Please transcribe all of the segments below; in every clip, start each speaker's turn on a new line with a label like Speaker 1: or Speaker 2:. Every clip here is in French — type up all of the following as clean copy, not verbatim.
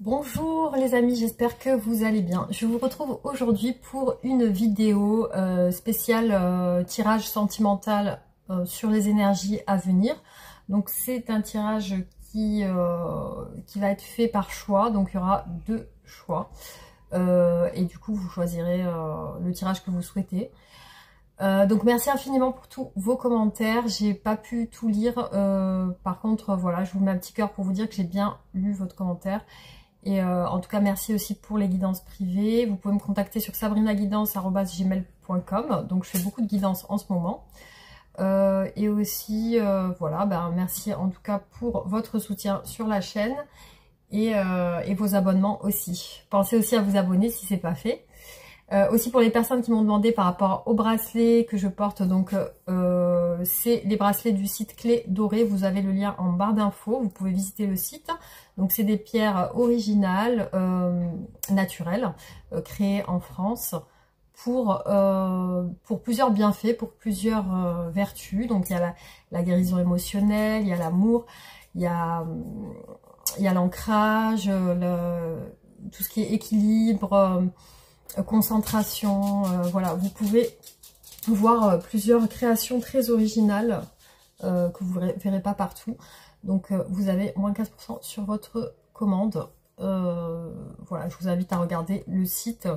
Speaker 1: Bonjour les amis, j'espère que vous allez bien. Je vous retrouve aujourd'hui pour une vidéo spéciale tirage sentimental sur les énergies à venir. Donc c'est un tirage qui va être fait par choix, donc il y aura deux choix. Et du coup vous choisirez le tirage que vous souhaitez. Donc merci infiniment pour tous vos commentaires, j'ai pas pu tout lire, par contre voilà, je vous mets un petit cœur pour vous dire que j'ai bien lu votre commentaire. Et en tout cas, merci aussi pour les guidances privées. Vous pouvez me contacter sur sabrinaguidance@gmail.com. Donc, je fais beaucoup de guidances en ce moment. Et aussi, voilà, merci en tout cas pour votre soutien sur la chaîne et vos abonnements aussi. Pensez aussi à vous abonner si ce n'est pas fait. Aussi pour les personnes qui m'ont demandé par rapport aux bracelets que je porte, donc c'est les bracelets du site Clé Dorée, vous avez le lien en barre d'infos, vous pouvez visiter le site. Donc c'est des pierres originales, naturelles, créées en France pour plusieurs bienfaits, pour plusieurs vertus. Donc il y a la guérison émotionnelle, il y a l'amour, il y a l'ancrage, tout ce qui est équilibre, concentration, voilà, vous pouvez voir plusieurs créations très originales que vous ne verrez pas partout. Donc vous avez moins 15% sur votre commande. Voilà, je vous invite à regarder le site.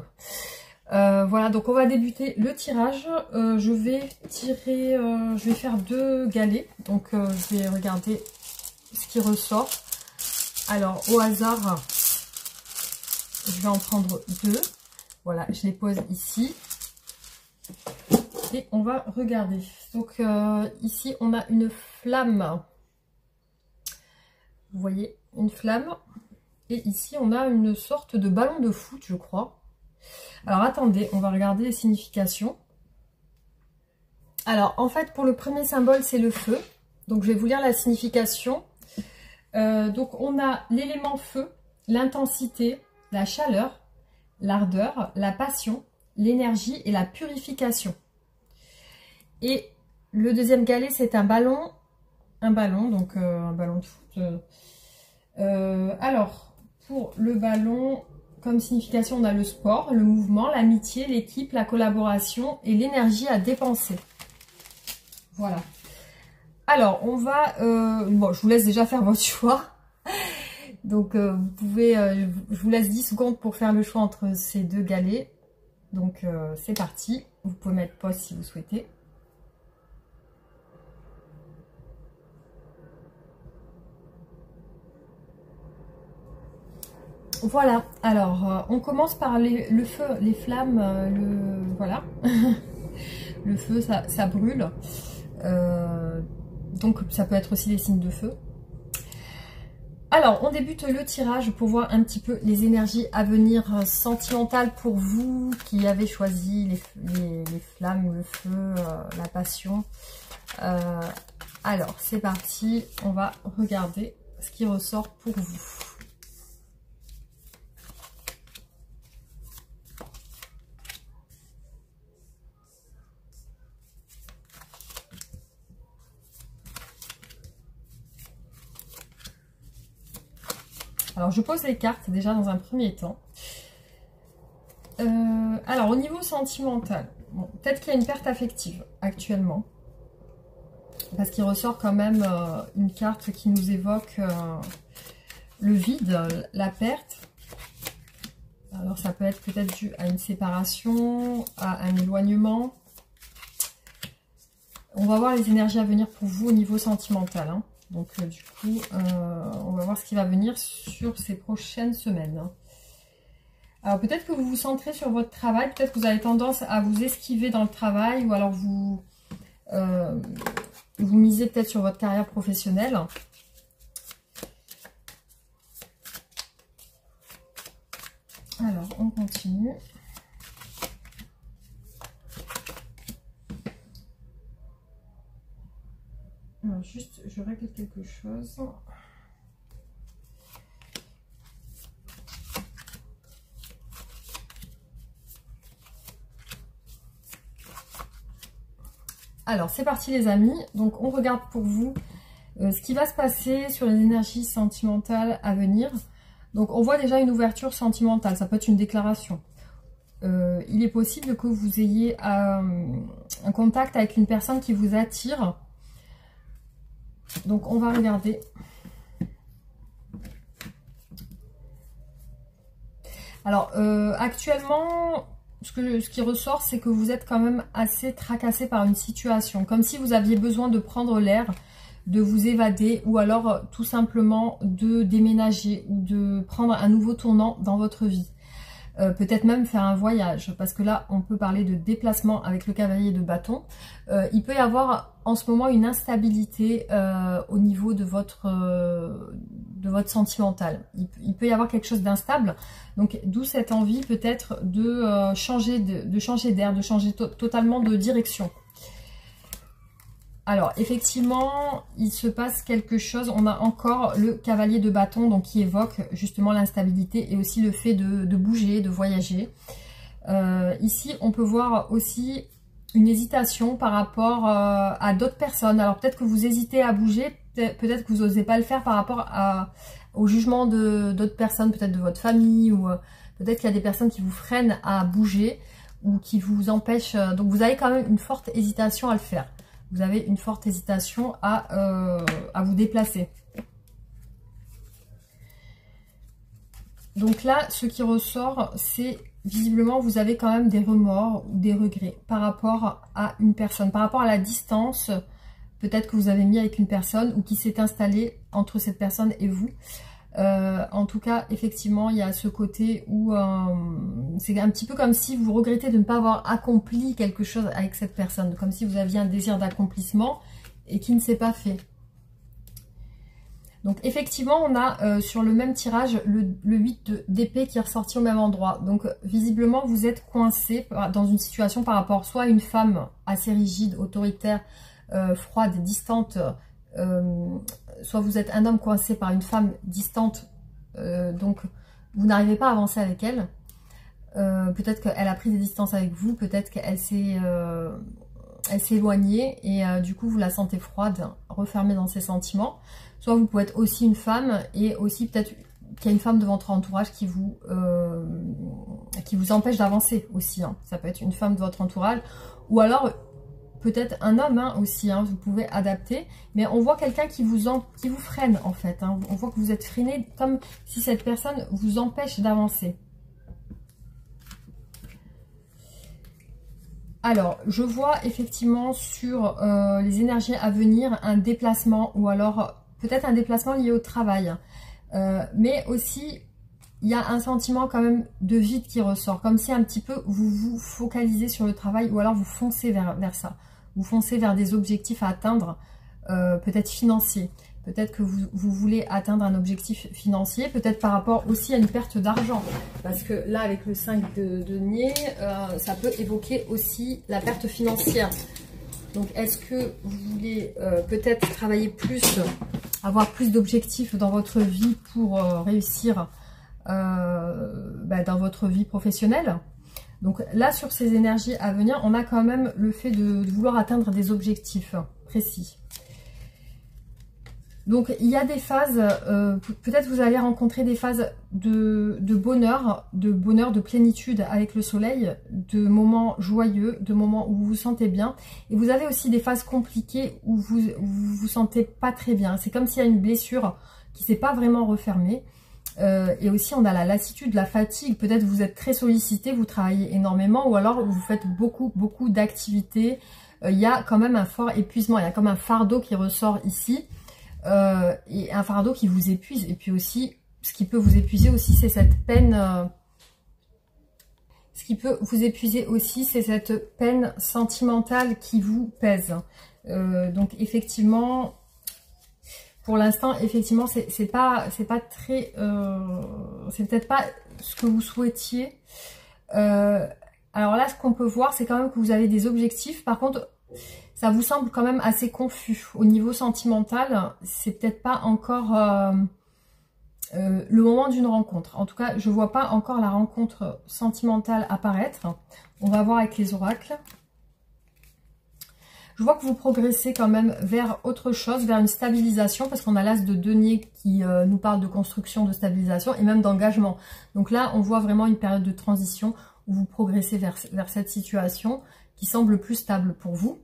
Speaker 1: Voilà, donc on va débuter le tirage. Je vais tirer, je vais faire deux galets. Donc je vais regarder ce qui ressort. Alors au hasard, je vais en prendre deux. Voilà, je les pose ici. Et on va regarder. Donc ici, on a une flamme. Vous voyez, une flamme. Et ici, on a une sorte de ballon de foot, je crois. Alors, attendez, on va regarder les significations. Alors, en fait, pour le premier symbole, c'est le feu. Donc, je vais vous lire la signification. Donc, on a l'élément feu, l'intensité, la chaleur, l'ardeur, la passion, l'énergie et la purification. Et le deuxième galet, c'est un ballon, donc un ballon de foot. Alors, pour le ballon, comme signification, on a le sport, le mouvement, l'amitié, l'équipe, la collaboration et l'énergie à dépenser. Voilà. Alors, on va... bon, je vous laisse déjà faire votre choix. Donc, vous pouvez... je vous laisse 10 secondes pour faire le choix entre ces deux galets. Donc, c'est parti. Vous pouvez mettre pause si vous souhaitez. Voilà, alors on commence par le feu, les flammes, voilà, le feu ça brûle, donc ça peut être aussi des signes de feu. Alors on débute le tirage pour voir un petit peu les énergies à venir sentimentales pour vous qui avez choisi les flammes, le feu, la passion. Alors c'est parti, on va regarder ce qui ressort pour vous. Alors, je pose les cartes déjà dans un premier temps. Alors, au niveau sentimental, bon, peut-être qu'il y a une perte affective actuellement. Parce qu'il ressort quand même une carte qui nous évoque le vide, la perte. Alors, ça peut être peut-être dû à une séparation, à un éloignement. On va voir les énergies à venir pour vous au niveau sentimental, hein. Donc du coup, on va voir ce qui va venir sur ces prochaines semaines. Alors peut-être que vous vous centrez sur votre travail, peut-être que vous avez tendance à vous esquiver dans le travail, ou alors vous misez peut-être sur votre carrière professionnelle. Alors on continue. Alors, juste, je règle quelque chose. Alors, c'est parti les amis. Donc, on regarde pour vous ce qui va se passer sur les énergies sentimentales à venir. Donc on voit déjà une ouverture sentimentale, ça peut être une déclaration. Il est possible que vous ayez un contact avec une personne qui vous attire. Donc on va regarder. Alors actuellement, ce qui ressort, c'est que vous êtes quand même assez tracassé par une situation. Comme si vous aviez besoin de prendre l'air, de vous évader ou alors tout simplement de déménager ou de prendre un nouveau tournant dans votre vie. Peut-être même faire un voyage, parce que là on peut parler de déplacement avec le cavalier de bâton. Il peut y avoir en ce moment une instabilité au niveau de votre sentimental. Il peut y avoir quelque chose d'instable, donc d'où cette envie peut-être de changer d'air, de changer totalement de direction. Alors, effectivement, il se passe quelque chose. On a encore le cavalier de bâton, donc qui évoque justement l'instabilité et aussi le fait de bouger, de voyager. Ici, on peut voir aussi une hésitation par rapport à d'autres personnes. Alors, peut-être que vous hésitez à bouger, peut-être que vous n'osez pas le faire par rapport au jugement d'autres personnes, peut-être de votre famille, ou peut-être qu'il y a des personnes qui vous freinent à bouger ou qui vous empêchent. Donc, vous avez quand même une forte hésitation à le faire. Vous avez une forte hésitation à vous déplacer. Donc là, ce qui ressort, c'est visiblement, vous avez quand même des remords ou des regrets par rapport à une personne, par rapport à la distance peut-être que vous avez mis avec une personne ou qui s'est installée entre cette personne et vous. En tout cas, effectivement, il y a ce côté où c'est un petit peu comme si vous regrettez de ne pas avoir accompli quelque chose avec cette personne, comme si vous aviez un désir d'accomplissement et qui ne s'est pas fait. Donc effectivement, on a sur le même tirage le 8 d'épée qui est ressorti au même endroit. Donc visiblement, vous êtes coincé dans une situation par rapport soit à une femme assez rigide, autoritaire, froide, distante, soit vous êtes un homme coincé par une femme distante, donc vous n'arrivez pas à avancer avec elle. Peut-être qu'elle a pris des distances avec vous, peut-être qu'elle s'est éloignée et du coup vous la sentez froide, refermée dans ses sentiments. Soit vous pouvez être aussi une femme et aussi peut-être qu'il y a une femme de votre entourage qui vous empêche d'avancer aussi. Hein. Ça peut être une femme de votre entourage ou alors peut-être un homme aussi, vous pouvez adapter. Mais on voit quelqu'un qui vous freine en fait. Hein. On voit que vous êtes freiné comme si cette personne vous empêche d'avancer. Alors, je vois effectivement sur les énergies à venir un déplacement ou alors peut-être un déplacement lié au travail. Mais aussi, il y a un sentiment quand même de vide qui ressort. Comme si un petit peu vous vous focalisez sur le travail ou alors vous foncez vers ça. Vous foncez vers des objectifs à atteindre, peut-être financiers. Peut-être que vous voulez atteindre un objectif financier, peut-être par rapport aussi à une perte d'argent. Parce que là, avec le 5 de denier, ça peut évoquer aussi la perte financière. Donc, est-ce que vous voulez peut-être travailler plus, avoir plus d'objectifs dans votre vie pour réussir dans votre vie professionnelle? Donc là, sur ces énergies à venir, on a quand même le fait de vouloir atteindre des objectifs précis. Donc, il y a des phases, peut-être vous allez rencontrer des phases de bonheur, de plénitude avec le soleil, de moments joyeux, de moments où vous vous sentez bien. Et vous avez aussi des phases compliquées où vous vous sentez pas très bien. C'est comme s'il y a une blessure qui s'est pas vraiment refermée. Et aussi, on a la lassitude, la fatigue. Peut-être vous êtes très sollicité, vous travaillez énormément ou alors vous faites beaucoup d'activités. Il y a quand même un fort épuisement, il y a comme un fardeau qui ressort ici. Et un fardeau qui vous épuise. Et puis aussi, ce qui peut vous épuiser aussi, c'est cette peine. Ce qui peut vous épuiser aussi, c'est cette peine sentimentale qui vous pèse. Donc effectivement, pour l'instant, effectivement, c'est pas très, c'est peut-être pas ce que vous souhaitiez. Alors là, ce qu'on peut voir, c'est quand même que vous avez des objectifs. Par contre, ça vous semble quand même assez confus. Au niveau sentimental, c'est peut-être pas encore le moment d'une rencontre. En tout cas, je vois pas encore la rencontre sentimentale apparaître. On va voir avec les oracles. Je vois que vous progressez quand même vers autre chose, vers une stabilisation, parce qu'on a l'as de denier qui nous parle de construction, de stabilisation et même d'engagement. Donc là, on voit vraiment une période de transition où vous progressez vers cette situation qui semble plus stable pour vous.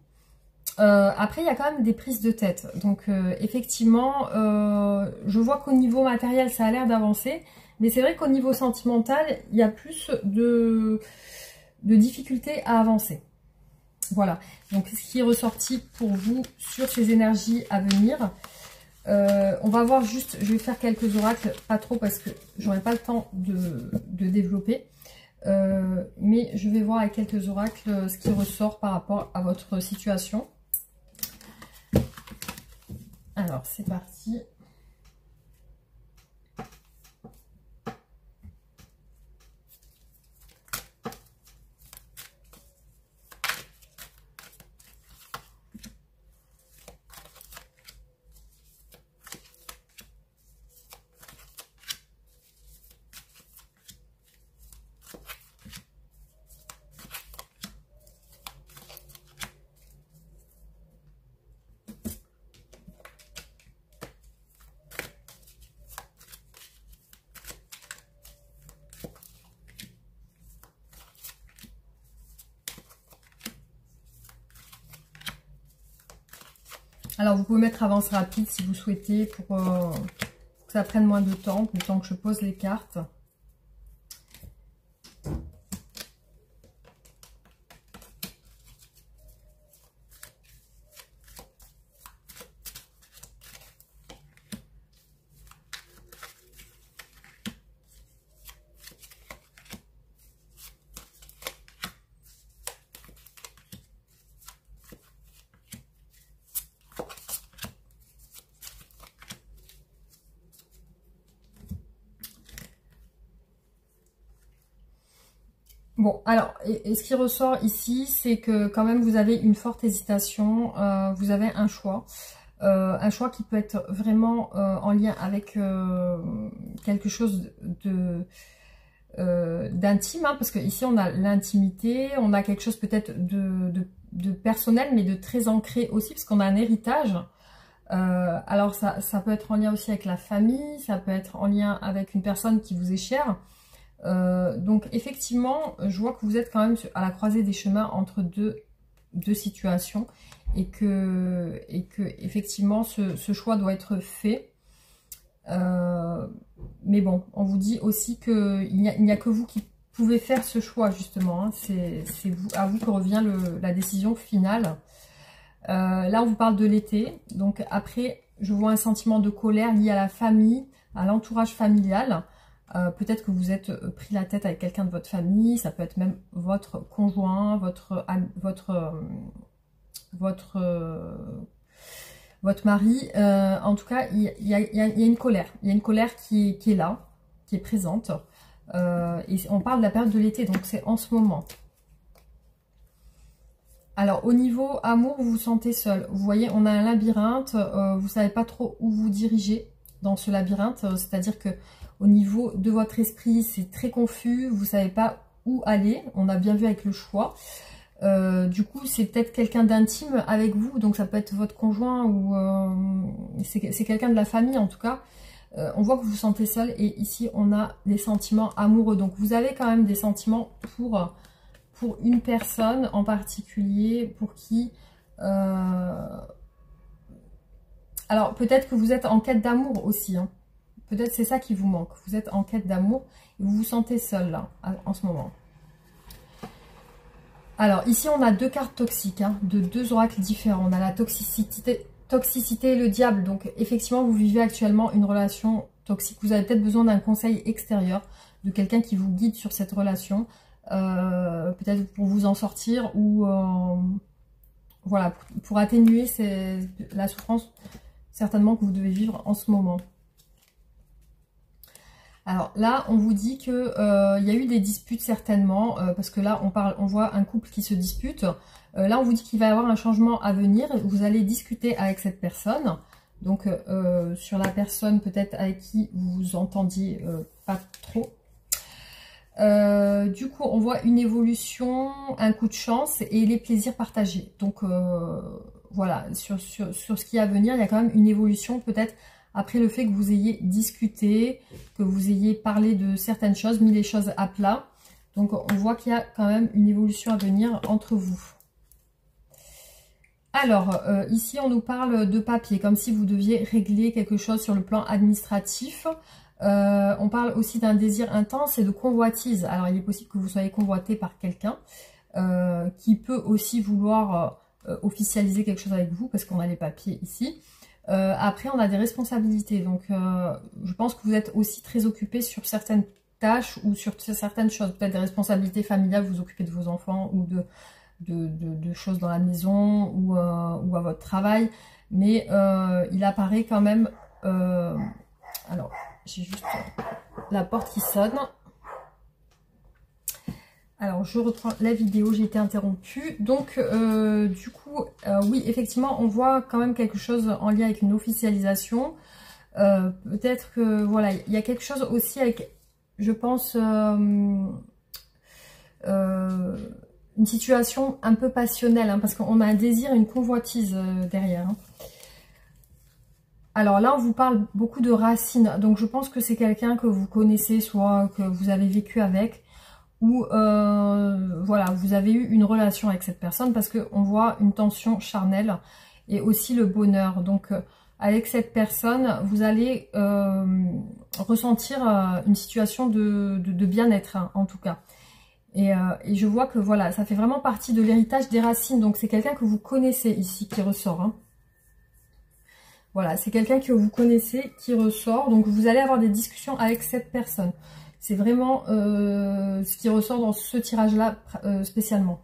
Speaker 1: Après, il y a quand même des prises de tête. Donc, effectivement, je vois qu'au niveau matériel, ça a l'air d'avancer. Mais c'est vrai qu'au niveau sentimental, il y a plus de difficultés à avancer. Voilà. Donc, ce qui est ressorti pour vous sur ces énergies à venir. On va voir juste, je vais faire quelques oracles, pas trop parce que j'aurai pas le temps de développer. Mais je vais voir avec quelques oracles ce qui ressort par rapport à votre situation. Alors, c'est parti. Alors, vous pouvez mettre avance rapide si vous souhaitez pour que ça prenne moins de temps, le temps que je pose les cartes. Bon, alors, et ce qui ressort ici, c'est que quand même vous avez une forte hésitation, vous avez un choix qui peut être vraiment en lien avec quelque chose d'intime, hein, parce que ici on a l'intimité, on a quelque chose peut-être de personnel, mais de très ancré aussi, parce qu'on a un héritage. Alors ça peut être en lien aussi avec la famille, ça peut être en lien avec une personne qui vous est chère. Donc effectivement, je vois que vous êtes quand même à la croisée des chemins entre deux situations et que effectivement ce choix doit être fait. Mais bon, on vous dit aussi qu'il n'y a que vous qui pouvez faire ce choix justement, hein. C'est à vous que revient la décision finale. Là on vous parle de l'été, donc après je vois un sentiment de colère lié à la famille, à l'entourage familial. Peut-être que vous êtes pris la tête avec quelqu'un de votre famille, ça peut être même votre conjoint, votre mari. En tout cas, il y a une colère. Il y a une colère qui est là, qui est présente. Et on parle de la période de l'été, donc c'est en ce moment. Alors, au niveau amour, vous vous sentez seul. Vous voyez, on a un labyrinthe, vous ne savez pas trop où vous diriger dans ce labyrinthe. C'est-à-dire que au niveau de votre esprit, c'est très confus, vous ne savez pas où aller. On a bien vu avec le choix. Du coup, c'est peut-être quelqu'un d'intime avec vous, donc ça peut être votre conjoint ou c'est quelqu'un de la famille en tout cas. On voit que vous vous sentez seul et ici, on a des sentiments amoureux. Donc, vous avez quand même des sentiments pour une personne en particulier pour qui... Alors, peut-être que vous êtes en quête d'amour aussi, hein. Peut-être c'est ça qui vous manque. Vous êtes en quête d'amour et vous vous sentez seul là, en ce moment. Alors, ici, on a deux cartes toxiques, hein, de deux oracles différents. On a la toxicité et le diable. Donc, effectivement, vous vivez actuellement une relation toxique. Vous avez peut-être besoin d'un conseil extérieur, de quelqu'un qui vous guide sur cette relation. Peut-être pour vous en sortir ou... voilà, pour atténuer la souffrance certainement que vous devez vivre en ce moment. Alors là, on vous dit que y a eu des disputes certainement, parce que là, on voit un couple qui se dispute. Là, on vous dit qu'il va y avoir un changement à venir. Vous allez discuter avec cette personne. Donc, sur la personne peut-être avec qui vous vous entendiez pas trop. Du coup, on voit une évolution, un coup de chance et les plaisirs partagés. Donc, voilà, sur ce qui est à venir, il y a quand même une évolution, peut-être après le fait que vous ayez discuté, que vous ayez parlé de certaines choses, mis les choses à plat. Donc, on voit qu'il y a quand même une évolution à venir entre vous. Alors, ici, on nous parle de papier, comme si vous deviez régler quelque chose sur le plan administratif. On parle aussi d'un désir intense et de convoitise. Alors, il est possible que vous soyez convoité par quelqu'un qui peut aussi vouloir officialiser quelque chose avec vous, parce qu'on a les papiers ici. Après, on a des responsabilités. Donc, je pense que vous êtes aussi très occupé sur certaines tâches ou sur certaines choses. Peut-être des responsabilités familiales, vous vous occupez de vos enfants ou de choses dans la maison ou à votre travail. Mais il apparaît quand même... alors, j'ai juste la porte qui sonne. Alors, je reprends la vidéo, j'ai été interrompue. Donc, du coup, oui, effectivement, on voit quand même quelque chose en lien avec une officialisation. Peut-être que, voilà, il y a quelque chose aussi avec, je pense, une situation un peu passionnelle, hein, parce qu'on a un désir, une convoitise derrière. Hein. Alors là, on vous parle beaucoup de racines. Donc, je pense que c'est quelqu'un que vous connaissez, soit que vous avez vécu avec, ou voilà, vous avez eu une relation avec cette personne, parce qu'on voit une tension charnelle et aussi le bonheur. Donc, avec cette personne, vous allez ressentir une situation de bien-être, hein, en tout cas. Et je vois que voilà, ça fait vraiment partie de l'héritage des racines. Donc, c'est quelqu'un que vous connaissez ici qui ressort. Hein. Voilà, c'est quelqu'un que vous connaissez qui ressort. Donc, vous allez avoir des discussions avec cette personne. C'est vraiment ce qui ressort dans ce tirage-là spécialement.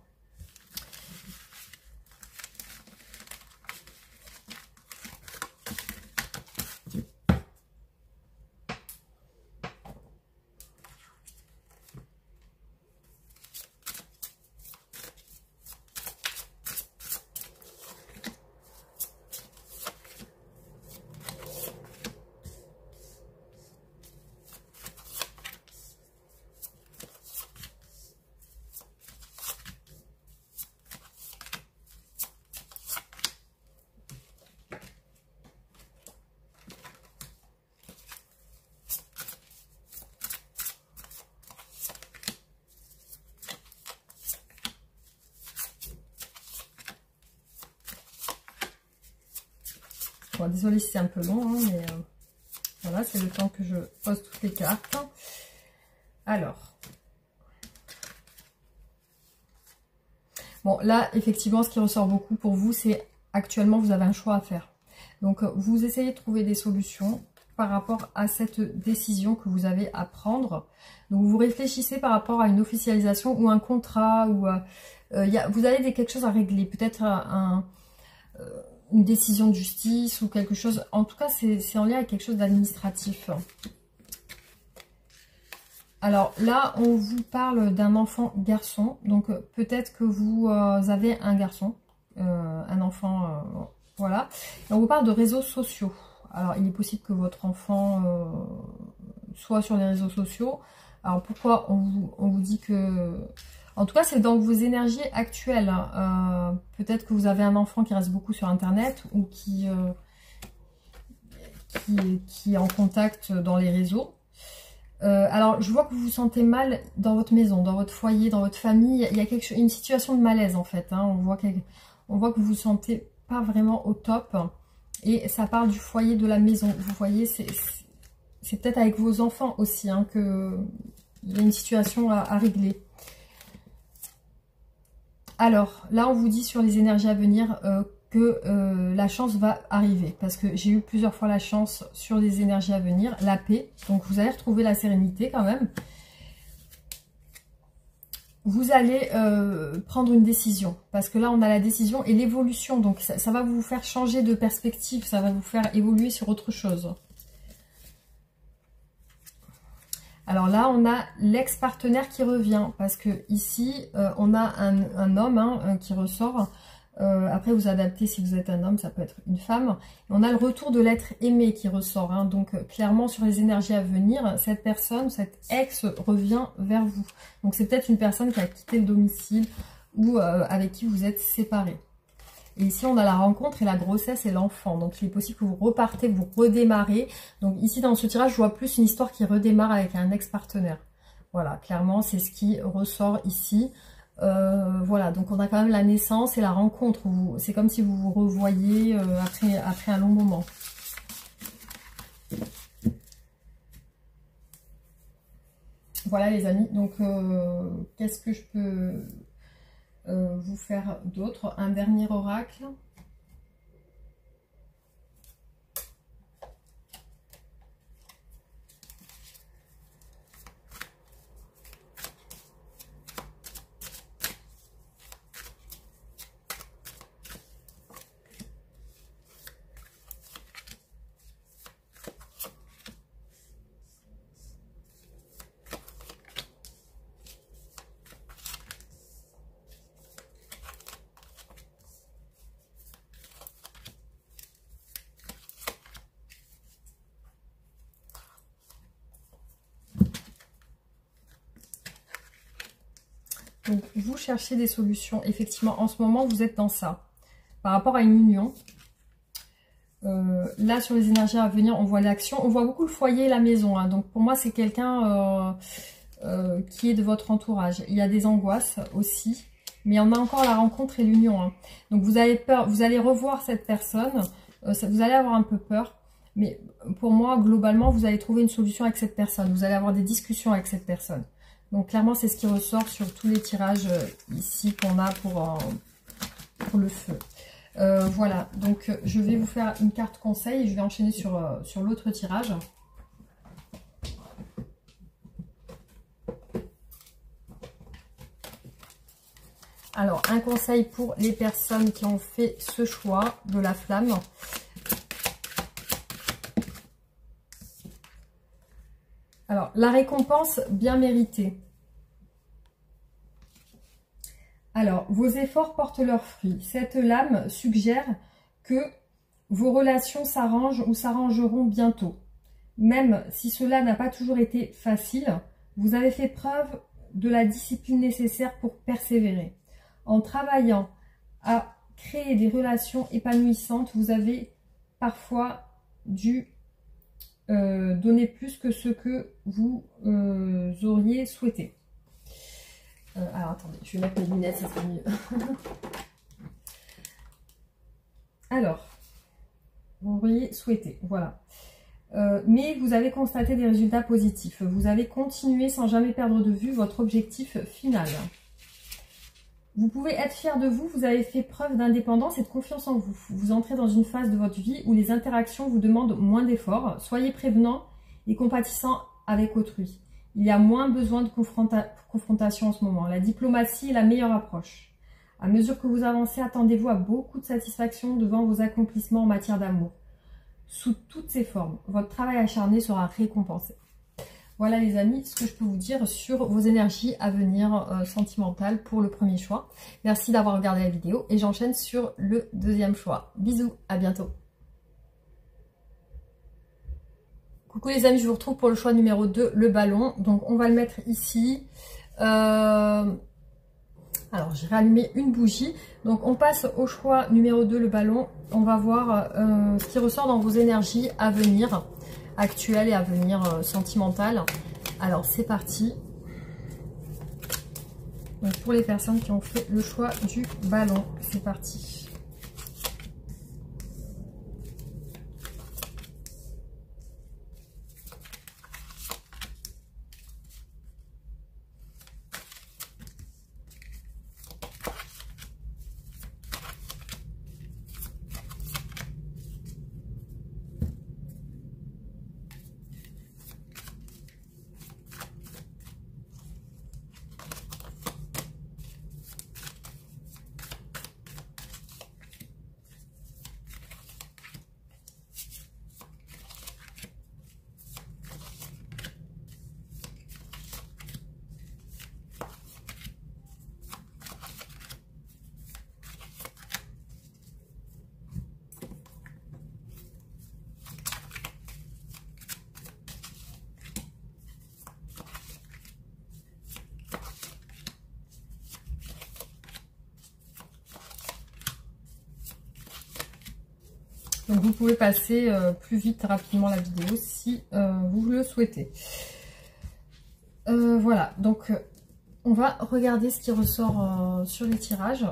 Speaker 1: Bon, désolée si c'est un peu long, hein, mais voilà, c'est le temps que je pose toutes les cartes. Alors. Bon, là, effectivement, ce qui ressort beaucoup pour vous, c'est actuellement, vous avez un choix à faire. Donc, vous essayez de trouver des solutions par rapport à cette décision que vous avez à prendre. Donc, vous réfléchissez par rapport à une officialisation ou un contrat, ou vous avez quelque chose à régler, peut-être une décision de justice ou quelque chose. En tout cas, c'est en lien avec quelque chose d'administratif. Alors là, on vous parle d'un enfant garçon. Donc peut-être que vous avez un garçon, un enfant, voilà. Et on vous parle de réseaux sociaux. Alors il est possible que votre enfant soit sur les réseaux sociaux. Alors pourquoi on vous dit que... En tout cas, c'est dans vos énergies actuelles. Peut-être que vous avez un enfant qui reste beaucoup sur Internet ou qui est en contact dans les réseaux. Alors, je vois que vous vous sentez mal dans votre maison, dans votre foyer, dans votre famille. Il y a une situation de malaise, en fait. Hein. On voit que vous vous sentez pas vraiment au top. Et ça parle du foyer, de la maison. Vous voyez, c'est peut-être avec vos enfants aussi, hein, qu'il y a une situation à régler. Alors, là, on vous dit sur les énergies à venir que la chance va arriver. Parce que j'ai eu plusieurs fois la chance sur les énergies à venir. La paix. Donc, vous allez retrouver la sérénité quand même. Vous allez prendre une décision. Parce que là, on a la décision et l'évolution. Donc, ça va vous faire changer de perspective. Ça va vous faire évoluer sur autre chose. Alors là, on a l'ex-partenaire qui revient. Parce que ici, on a un homme, hein, qui ressort. Après, vous adaptez si vous êtes un homme, ça peut être une femme. Et on a le retour de l'être aimé qui ressort. Hein. Donc, clairement, sur les énergies à venir, cette personne, cet ex revient vers vous. Donc, c'est peut-être une personne qui a quitté le domicile ou avec qui vous êtes séparés. Et ici, on a la rencontre et la grossesse et l'enfant. Donc, il est possible que vous repartez, vous redémarrez. Donc, ici, dans ce tirage, je vois plus une histoire qui redémarre avec un ex-partenaire. Voilà, clairement, c'est ce qui ressort ici. Voilà, donc on a quand même la naissance et la rencontre. C'est comme si vous vous revoyez après un long moment. Voilà les amis, donc qu'est-ce que je peux vous faire d'autre? Un dernier oracle. Donc, vous cherchez des solutions. Effectivement, en ce moment, vous êtes dans ça. Par rapport à une union. Là, sur les énergies à venir, on voit l'action. On voit beaucoup le foyer et la maison. Hein. Donc, pour moi, c'est quelqu'un qui est de votre entourage. Il y a des angoisses aussi. Mais on a encore la rencontre et l'union. Hein. Donc, vous avez peur. Vous allez revoir cette personne. Vous allez avoir un peu peur. Mais pour moi, globalement, vous allez trouver une solution avec cette personne. Vous allez avoir des discussions avec cette personne. Donc clairement, c'est ce qui ressort sur tous les tirages ici qu'on a pour le feu. Voilà, donc je vais vous faire une carte conseil et je vais enchaîner sur l'autre tirage. Alors, un conseil pour les personnes qui ont fait ce choix de la flamme. Alors, la récompense bien méritée. Alors, vos efforts portent leurs fruits. Cette lame suggère que vos relations s'arrangent ou s'arrangeront bientôt. Même si cela n'a pas toujours été facile, vous avez fait preuve de la discipline nécessaire pour persévérer. En travaillant à créer des relations épanouissantes, vous avez parfois dû donner plus que ce que vous auriez souhaité. Alors attendez, je vais mettre mes lunettes, ça sera mieux. Alors, vous auriez souhaité, voilà. Mais vous avez constaté des résultats positifs. Vous avez continué sans jamais perdre de vue votre objectif final. Vous pouvez être fier de vous, vous avez fait preuve d'indépendance et de confiance en vous. Vous entrez dans une phase de votre vie où les interactions vous demandent moins d'efforts. Soyez prévenant et compatissant avec autrui. Il y a moins besoin de confrontation en ce moment. La diplomatie est la meilleure approche. À mesure que vous avancez, attendez-vous à beaucoup de satisfaction devant vos accomplissements en matière d'amour. Sous toutes ses formes, votre travail acharné sera récompensé. Voilà les amis, ce que je peux vous dire sur vos énergies à venir sentimentales pour le premier choix. Merci d'avoir regardé la vidéo et j'enchaîne sur le deuxième choix. Bisous, à bientôt. Coucou les amis, je vous retrouve pour le choix numéro 2, le ballon. Donc on va le mettre ici. Alors j'ai rallumé une bougie. Donc on passe au choix numéro 2, le ballon. On va voir ce qui ressort dans vos énergies à venir. Actuelle et à venir sentimentale. Alors c'est parti. Donc pour les personnes qui ont fait le choix du ballon, c'est parti. Donc vous pouvez passer plus vite, rapidement la vidéo si vous le souhaitez. Voilà, donc on va regarder ce qui ressort sur les tirages.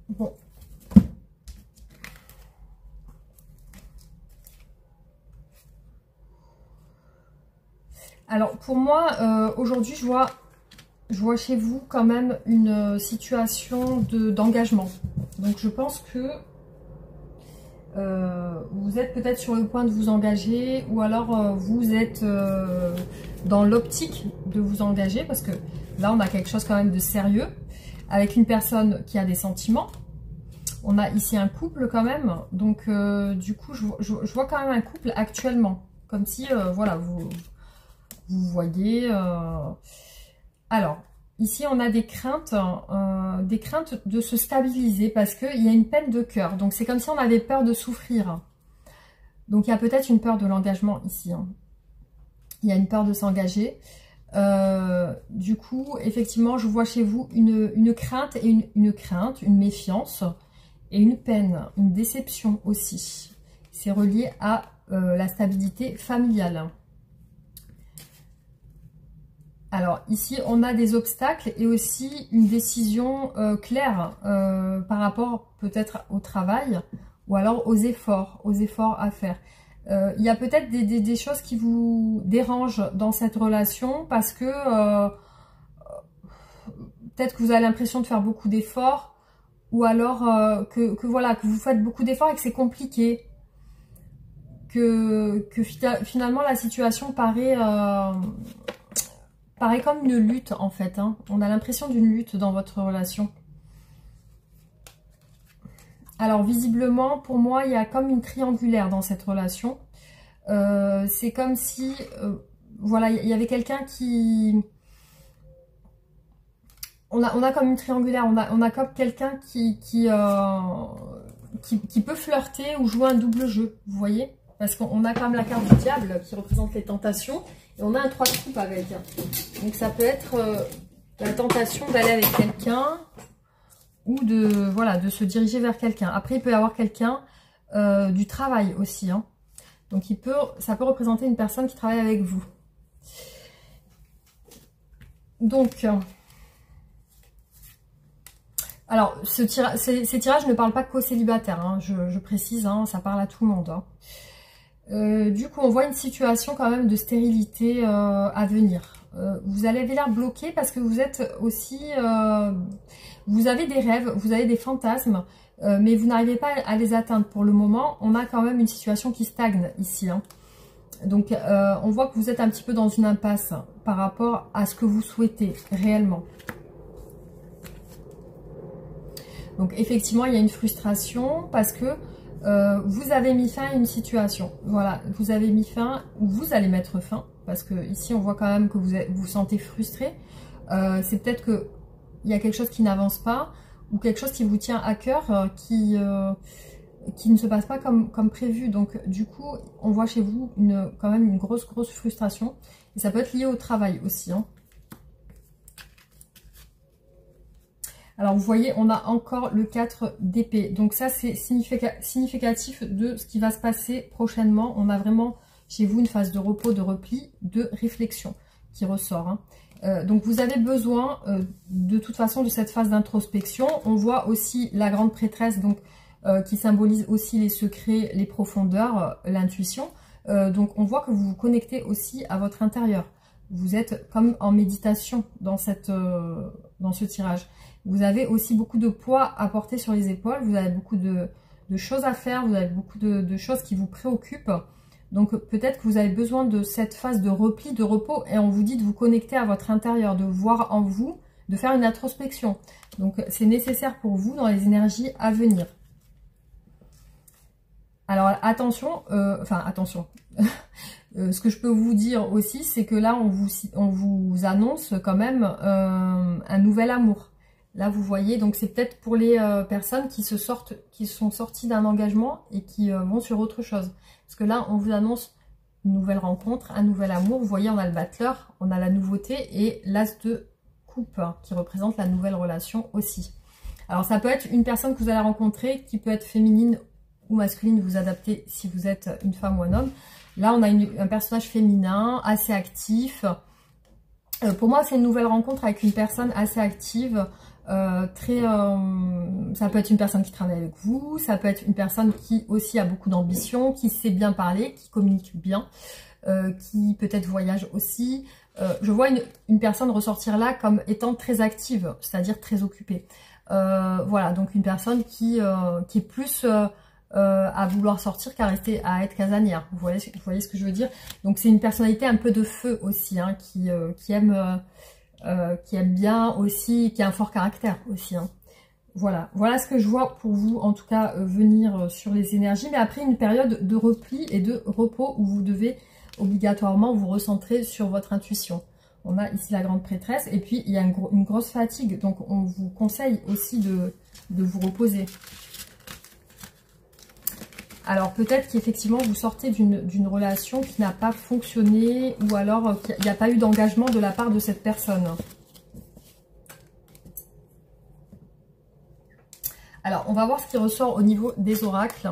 Speaker 1: Bon. Alors pour moi, aujourd'hui, je vois chez vous quand même une situation d'engagement. Donc je pense que vous êtes peut-être sur le point de vous engager, ou alors vous êtes dans l'optique de vous engager, parce que là on a quelque chose quand même de sérieux, avec une personne qui a des sentiments. On a ici un couple quand même, donc du coup je vois quand même un couple actuellement, comme si voilà, vous voyez. Alors ici on a des craintes de se stabiliser, parce qu'il y a une peine de cœur, donc c'est comme si on avait peur de souffrir. Donc il y a peut-être une peur de l'engagement ici, hein. Il y a une peur de s'engager. Du coup, effectivement, je vois chez vous une crainte et une méfiance et une peine, une déception aussi. C'est relié à la stabilité familiale. Alors ici, on a des obstacles et aussi une décision claire par rapport peut-être au travail ou alors aux efforts à faire. Il y a peut-être des choses qui vous dérangent dans cette relation, parce que peut-être que vous avez l'impression de faire beaucoup d'efforts, ou alors voilà, que vous faites beaucoup d'efforts et que c'est compliqué, que finalement la situation paraît comme une lutte en fait, hein. On a l'impression d'une lutte dans votre relation. Alors visiblement, pour moi, il y a comme une triangulaire dans cette relation. C'est comme si, voilà, il y avait quelqu'un qui... On a comme une triangulaire, on a comme quelqu'un qui peut flirter ou jouer un double jeu, vous voyez? Parce qu'on a quand même la carte du diable qui représente les tentations, et on a un 3 de coupe avec. Donc ça peut être la tentation d'aller avec quelqu'un, ou voilà, de se diriger vers quelqu'un. Après, il peut y avoir quelqu'un du travail aussi, hein. Donc ça peut représenter une personne qui travaille avec vous. Donc, alors ces tirages ne parlent pas qu'aux célibataires, hein, je précise, hein, ça parle à tout le monde, hein. Du coup, on voit une situation quand même de stérilité à venir. Vous avez l'air bloqué parce que vous êtes aussi... vous avez des rêves, vous avez des fantasmes, mais vous n'arrivez pas à les atteindre pour le moment. On a quand même une situation qui stagne ici, hein. Donc, on voit que vous êtes un petit peu dans une impasse par rapport à ce que vous souhaitez réellement. Donc, effectivement, il y a une frustration parce que vous avez mis fin à une situation. Voilà, vous avez mis fin, ou vous allez mettre fin, parce que ici, on voit quand même que vous vous sentez frustré. C'est peut-être que il y a quelque chose qui n'avance pas, ou quelque chose qui vous tient à cœur, qui ne se passe pas comme prévu. Donc du coup, on voit chez vous quand même une grosse frustration. Et ça peut être lié au travail aussi, hein. Alors vous voyez, on a encore le 4 d'épée. Donc ça, c'est significatif de ce qui va se passer prochainement. On a vraiment chez vous une phase de repos, de repli, de réflexion qui ressort, hein. Donc vous avez besoin de toute façon de cette phase d'introspection. On voit aussi la grande prêtresse, donc qui symbolise aussi les secrets, les profondeurs, l'intuition. Donc on voit que vous vous connectez aussi à votre intérieur. Vous êtes comme en méditation dans ce tirage. Vous avez aussi beaucoup de poids à porter sur les épaules. Vous avez beaucoup de choses à faire. Vous avez beaucoup de choses qui vous préoccupent. Donc peut-être que vous avez besoin de cette phase de repli, de repos, et on vous dit de vous connecter à votre intérieur, de voir en vous, de faire une introspection. Donc c'est nécessaire pour vous dans les énergies à venir. Alors attention, attention, ce que je peux vous dire aussi, c'est que là on vous annonce quand même un nouvel amour. Là vous voyez, donc c'est peut-être pour les personnes qui sont sorties d'un engagement et qui vont sur autre chose. Parce que là, on vous annonce une nouvelle rencontre, un nouvel amour. Vous voyez, on a le battleur, on a la nouveauté et l'as de coupe, hein, qui représente la nouvelle relation aussi. Alors ça peut être une personne que vous allez rencontrer qui peut être féminine ou masculine, vous adaptez si vous êtes une femme ou un homme. Là on a un personnage féminin, assez actif. Pour moi c'est une nouvelle rencontre avec une personne assez active. Ça peut être une personne qui travaille avec vous, ça peut être une personne qui aussi a beaucoup d'ambition, qui sait bien parler, qui communique bien, qui peut-être voyage aussi. Je vois une personne ressortir là comme étant très active, c'est-à-dire très occupée. Voilà, donc une personne qui est plus à vouloir sortir qu'à rester à être casanière. Vous voyez ce que je veux dire? Donc c'est une personnalité un peu de feu aussi, hein, qui aime bien aussi, qui a un fort caractère aussi. Hein. Voilà ce que je vois pour vous, en tout cas, venir sur les énergies. Mais après, une période de repli et de repos où vous devez obligatoirement vous recentrer sur votre intuition. On a ici la grande prêtresse et puis il y a une grosse fatigue. Donc, on vous conseille aussi de vous reposer. Alors, peut-être qu'effectivement, vous sortez d'une relation qui n'a pas fonctionné ou alors qu'il n'y a pas eu d'engagement de la part de cette personne. Alors, on va voir ce qui ressort au niveau des oracles.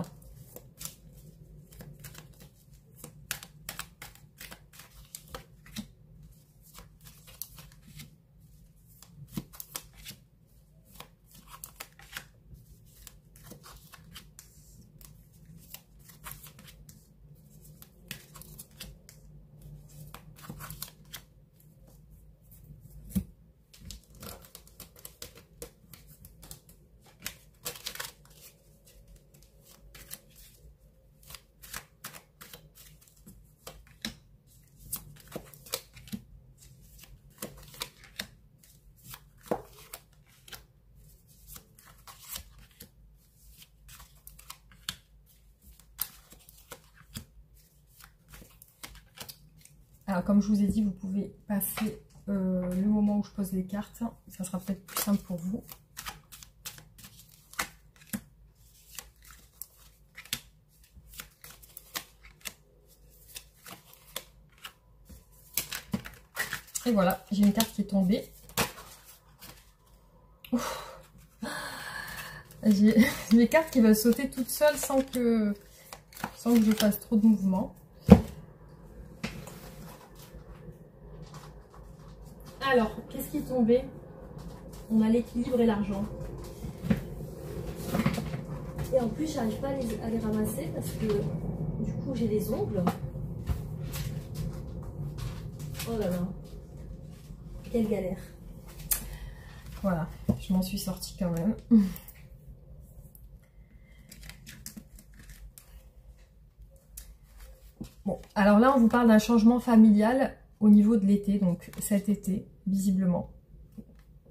Speaker 1: Alors, comme je vous ai dit, vous pouvez passer le moment où je pose les cartes. Ça sera peut-être plus simple pour vous. Et voilà, j'ai une carte qui est tombée. J'ai mes cartes qui veulent sauter toutes seules sans que je fasse trop de mouvements. Alors, qu'est-ce qui est tombé? On a l'équilibre et l'argent. Et en plus, j'arrive pas à les ramasser parce que du coup, j'ai des ongles. Oh là là. Quelle galère. Voilà, je m'en suis sortie quand même. Bon, alors là, on vous parle d'un changement familial au niveau de l'été, donc cet été, visiblement.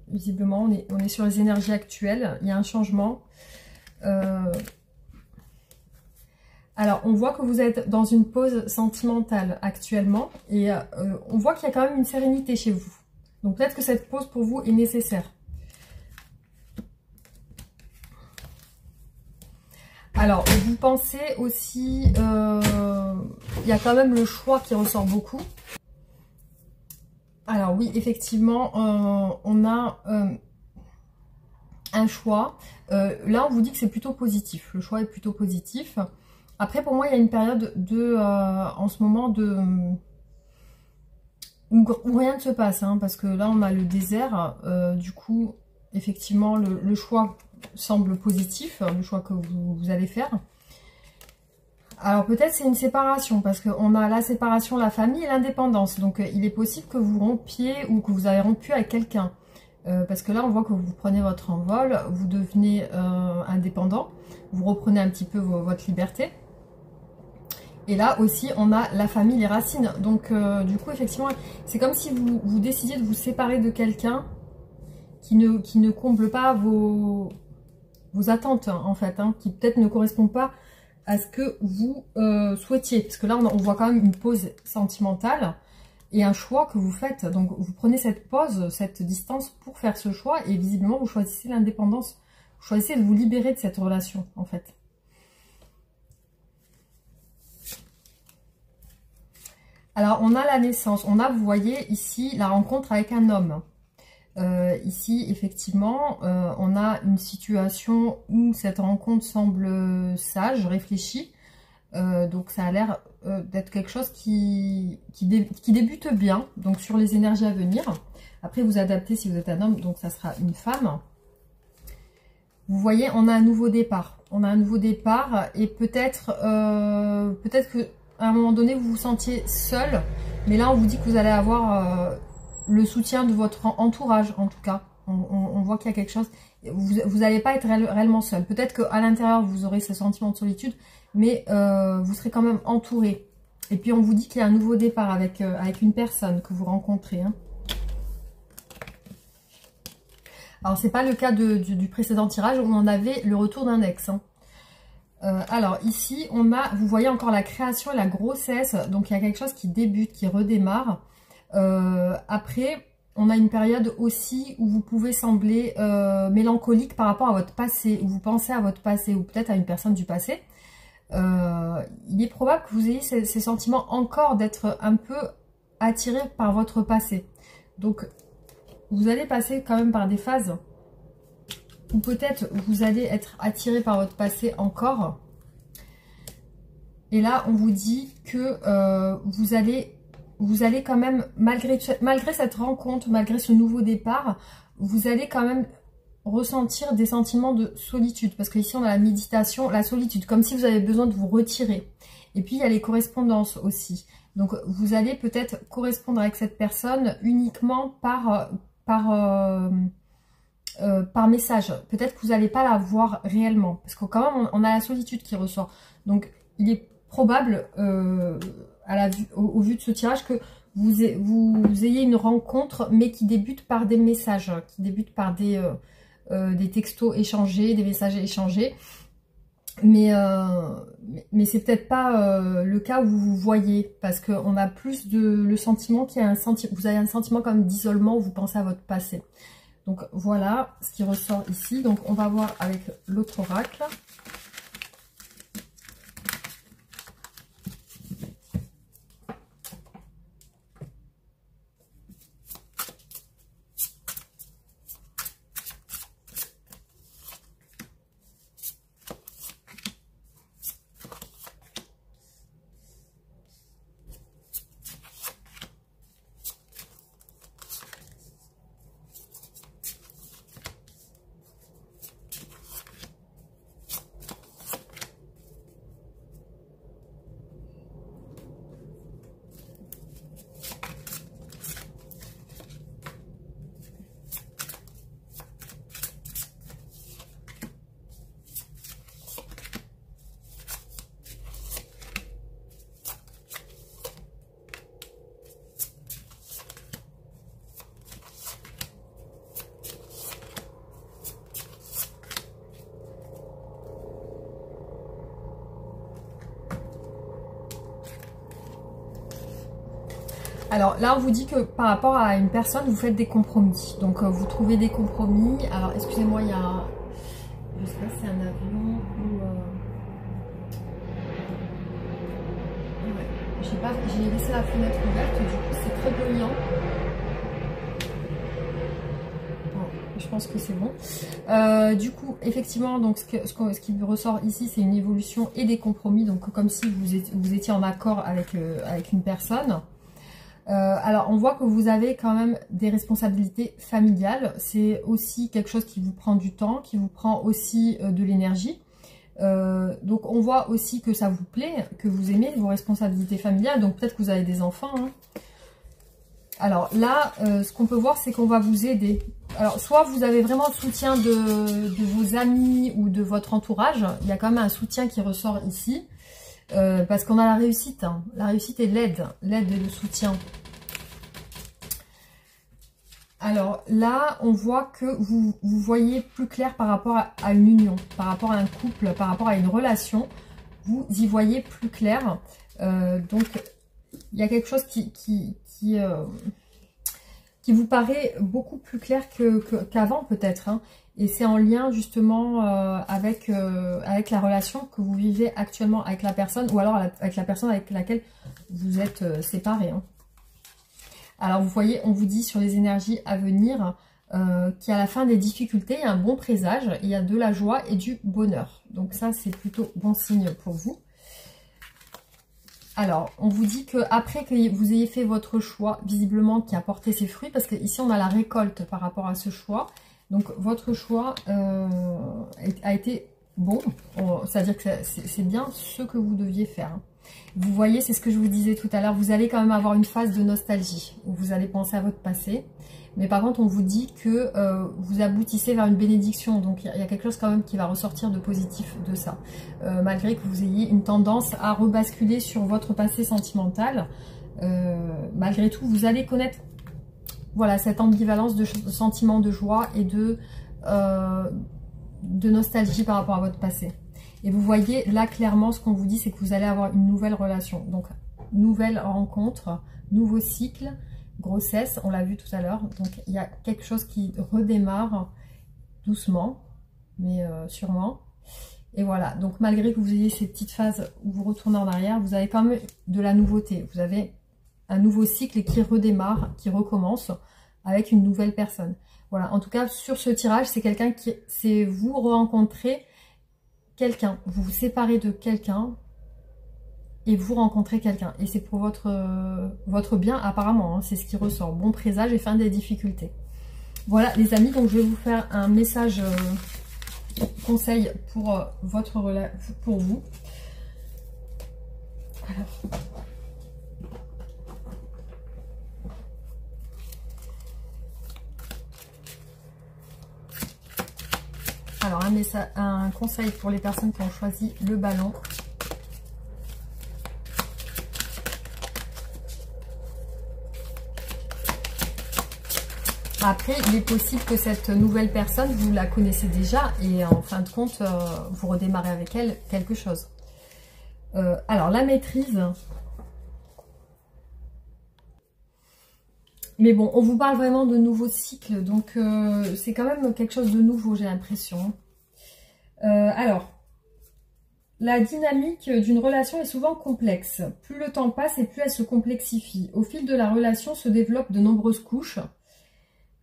Speaker 1: Visiblement, on est sur les énergies actuelles. Il y a un changement. Alors, on voit que vous êtes dans une pause sentimentale actuellement. Et on voit qu'il y a quand même une sérénité chez vous. Donc, peut-être que cette pause pour vous est nécessaire. Alors, vous pensez aussi... il y a quand même le choix qui ressort beaucoup. Alors oui, effectivement, on a un choix. Là, on vous dit que c'est plutôt positif. Le choix est plutôt positif. Après, pour moi, il y a une période en ce moment où rien ne se passe. Hein, parce que là, on a le désert. Du coup, effectivement, le choix semble positif. Le choix que vous allez faire. Alors peut-être c'est une séparation parce qu'on a la séparation, la famille et l'indépendance. Donc il est possible que vous rompiez ou que vous avez rompu avec quelqu'un. Parce que là on voit que vous prenez votre envol, vous devenez indépendant, vous reprenez un petit peu votre liberté. Et là aussi on a la famille, les racines. Donc du coup effectivement c'est comme si vous décidiez de vous séparer de quelqu'un qui ne comble pas vos attentes en fait. Hein, qui peut-être ne correspond pas à ce que vous souhaitiez. Parce que là, on voit quand même une pause sentimentale et un choix que vous faites. Donc, vous prenez cette pause, cette distance pour faire ce choix et visiblement, vous choisissez l'indépendance. Vous choisissez de vous libérer de cette relation, en fait. Alors, on a la naissance. On a, vous voyez, ici, la rencontre avec un homme. Ici, effectivement, on a une situation où cette rencontre semble sage, réfléchie. Donc ça a l'air d'être quelque chose qui débute bien, donc sur les énergies à venir. Après, vous adaptez si vous êtes un homme, donc ça sera une femme. Vous voyez, on a un nouveau départ. On a un nouveau départ et peut-être que à un moment donné, vous vous sentiez seul. Mais là, on vous dit que vous allez avoir le soutien de votre entourage, en tout cas. On voit qu'il y a quelque chose. Vous n'allez pas être réellement seul. Peut-être qu'à l'intérieur, vous aurez ce sentiment de solitude, mais vous serez quand même entouré. Et puis, on vous dit qu'il y a un nouveau départ avec une personne que vous rencontrez. Hein. Alors, c'est pas le cas du précédent tirage où on avait le retour d'un ex. Hein. Alors, ici, on a, vous voyez encore la création et la grossesse. Donc, il y a quelque chose qui débute, qui redémarre. Après, on a une période aussi où vous pouvez sembler mélancolique par rapport à votre passé, où vous pensez à votre passé, ou peut-être à une personne du passé. Il est probable que vous ayez ces sentiments encore d'être un peu attiré par votre passé. Donc, vous allez passer quand même par des phases où peut-être vous allez être attiré par votre passé encore. Et là, on vous dit que vous allez quand même, malgré cette rencontre, malgré ce nouveau départ, vous allez quand même ressentir des sentiments de solitude. Parce qu'ici, on a la méditation, la solitude, comme si vous avez besoin de vous retirer. Et puis, il y a les correspondances aussi. Donc, vous allez peut-être correspondre avec cette personne uniquement par message. Peut-être que vous n'allez pas la voir réellement. Parce que quand même, on a la solitude qui ressort. Donc, il est probable, au vu de ce tirage, que vous ayez une rencontre, mais qui débute par des messages, qui débute par des textos échangés, des messages échangés. Mais c'est peut-être pas le cas où vous vous voyez, parce qu'on a plus le sentiment qu'il y a vous avez un sentiment comme d'isolement où vous pensez à votre passé. Donc voilà ce qui ressort ici. Donc on va voir avec l'autre oracle. Alors là, on vous dit que par rapport à une personne, vous faites des compromis. Donc vous trouvez des compromis. Alors excusez-moi, il y a... Je sais pas si c'est un avion ou... Ouais. J'ai laissé la fenêtre ouverte, du coup c'est très bruyant. Bon, je pense que c'est bon. Du coup, effectivement, donc ce qui ressort ici, c'est une évolution et des compromis. Donc comme si vous étiez en accord avec une personne. Alors, on voit que vous avez quand même des responsabilités familiales. C'est aussi quelque chose qui vous prend du temps, qui vous prend aussi de l'énergie. Donc, on voit aussi que ça vous plaît, que vous aimez vos responsabilités familiales. Donc, peut-être que vous avez des enfants. Hein. Alors là, ce qu'on peut voir, c'est qu'on va vous aider. Alors, soit vous avez vraiment le soutien de vos amis ou de votre entourage. Il y a quand même un soutien qui ressort ici. Parce qu'on a la réussite. Hein. La réussite et l'aide et le soutien. Alors là, on voit que vous voyez plus clair par rapport à une union, par rapport à un couple, par rapport à une relation. Vous y voyez plus clair. Donc, il y a quelque chose qui vous paraît beaucoup plus clair qu'avant peut-être. Hein. Et c'est en lien justement avec la relation que vous vivez actuellement avec la personne, ou alors avec la personne avec laquelle vous êtes séparés. Hein. Alors vous voyez, on vous dit sur les énergies à venir, qui à la fin des difficultés, il y a un bon présage, il y a de la joie et du bonheur. Donc ça, c'est plutôt bon signe pour vous. Alors, on vous dit qu'après que vous ayez fait votre choix, visiblement qui a porté ses fruits, parce qu'ici on a la récolte par rapport à ce choix. Donc votre choix a été bon, c'est-à-dire que c'est bien ce que vous deviez faire. Vous voyez, c'est ce que je vous disais tout à l'heure, vous allez quand même avoir une phase de nostalgie, où vous allez penser à votre passé. Mais par contre, on vous dit que vous aboutissez vers une bénédiction. Donc, il y a quelque chose quand même qui va ressortir de positif de ça. Malgré que vous ayez une tendance à rebasculer sur votre passé sentimental. Malgré tout, vous allez connaître voilà, cette ambivalence de sentiments de joie et de nostalgie par rapport à votre passé. Et vous voyez, là, clairement, ce qu'on vous dit, c'est que vous allez avoir une nouvelle relation. Donc, nouvelle rencontre, nouveau cycle. Grossesse, on l'a vu tout à l'heure, donc il y a quelque chose qui redémarre doucement, mais sûrement. Et voilà, donc malgré que vous ayez ces petites phases où vous retournez en arrière, vous avez quand même de la nouveauté. Vous avez un nouveau cycle qui redémarre, qui recommence avec une nouvelle personne. Voilà, en tout cas, sur ce tirage, c'est quelqu'un qui... c'est vous rencontrez quelqu'un, vous vous séparez de quelqu'un, et vous rencontrez quelqu'un. Et c'est pour votre bien apparemment, hein, c'est ce qui ressort. Bon présage et fin des difficultés. Voilà les amis, donc je vais vous faire un message conseil pour pour vous. Alors un conseil pour les personnes qui ont choisi le ballon. Après, il est possible que cette nouvelle personne, vous la connaissez déjà et en fin de compte, vous redémarrez avec elle quelque chose. Alors, la maîtrise. Mais bon, on vous parle vraiment de nouveaux cycles, donc c'est quand même quelque chose de nouveau, j'ai l'impression. Alors, la dynamique d'une relation est souvent complexe. Plus le temps passe et plus elle se complexifie. Au fil de la relation se développent de nombreuses couches.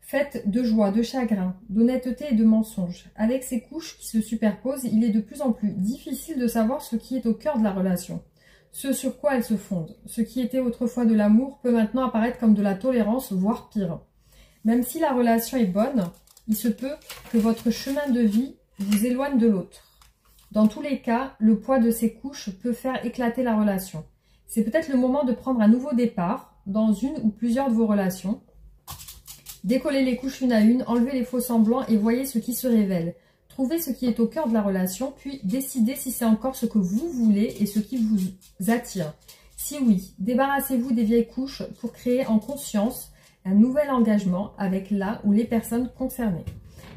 Speaker 1: Faites de joie, de chagrin, d'honnêteté et de mensonges. Avec ces couches qui se superposent, il est de plus en plus difficile de savoir ce qui est au cœur de la relation, ce sur quoi elle se fonde. Ce qui était autrefois de l'amour peut maintenant apparaître comme de la tolérance, voire pire. Même si la relation est bonne, il se peut que votre chemin de vie vous éloigne de l'autre. Dans tous les cas, le poids de ces couches peut faire éclater la relation. C'est peut-être le moment de prendre un nouveau départ dans une ou plusieurs de vos relations. Décollez les couches une à une, enlevez les faux semblants et voyez ce qui se révèle. Trouvez ce qui est au cœur de la relation, puis décidez si c'est encore ce que vous voulez et ce qui vous attire. Si oui, débarrassez-vous des vieilles couches pour créer en conscience un nouvel engagement avec la ou les personnes concernées.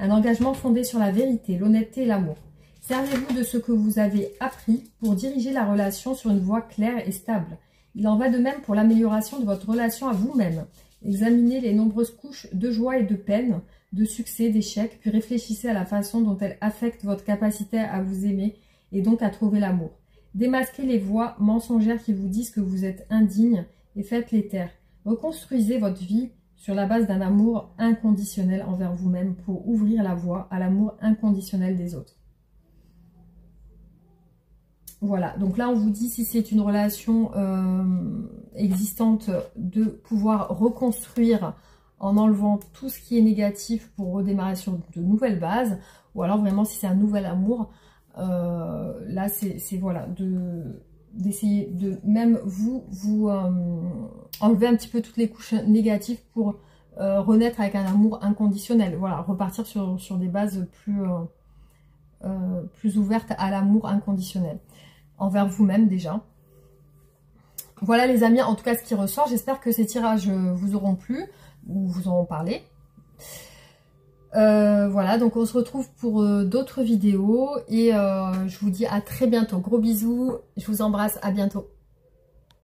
Speaker 1: Un engagement fondé sur la vérité, l'honnêteté et l'amour. Servez-vous de ce que vous avez appris pour diriger la relation sur une voie claire et stable. Il en va de même pour l'amélioration de votre relation à vous-même. Examinez les nombreuses couches de joie et de peine, de succès, d'échecs, puis réfléchissez à la façon dont elles affectent votre capacité à vous aimer et donc à trouver l'amour. Démasquez les voix mensongères qui vous disent que vous êtes indigne et faites-les taire. Reconstruisez votre vie sur la base d'un amour inconditionnel envers vous-même pour ouvrir la voie à l'amour inconditionnel des autres. Voilà, donc là on vous dit si c'est une relation existante de pouvoir reconstruire en enlevant tout ce qui est négatif pour redémarrer sur de nouvelles bases, ou alors vraiment si c'est un nouvel amour, là c'est voilà, d'essayer de même vous enlever un petit peu toutes les couches négatives pour renaître avec un amour inconditionnel, voilà, repartir sur des bases plus ouvertes à l'amour inconditionnel. Envers vous-même déjà. Voilà les amis, en tout cas ce qui ressort. J'espère que ces tirages vous auront plu ou vous auront parlé. Voilà, donc on se retrouve pour d'autres vidéos et je vous dis à très bientôt. Gros bisous, je vous embrasse, à bientôt.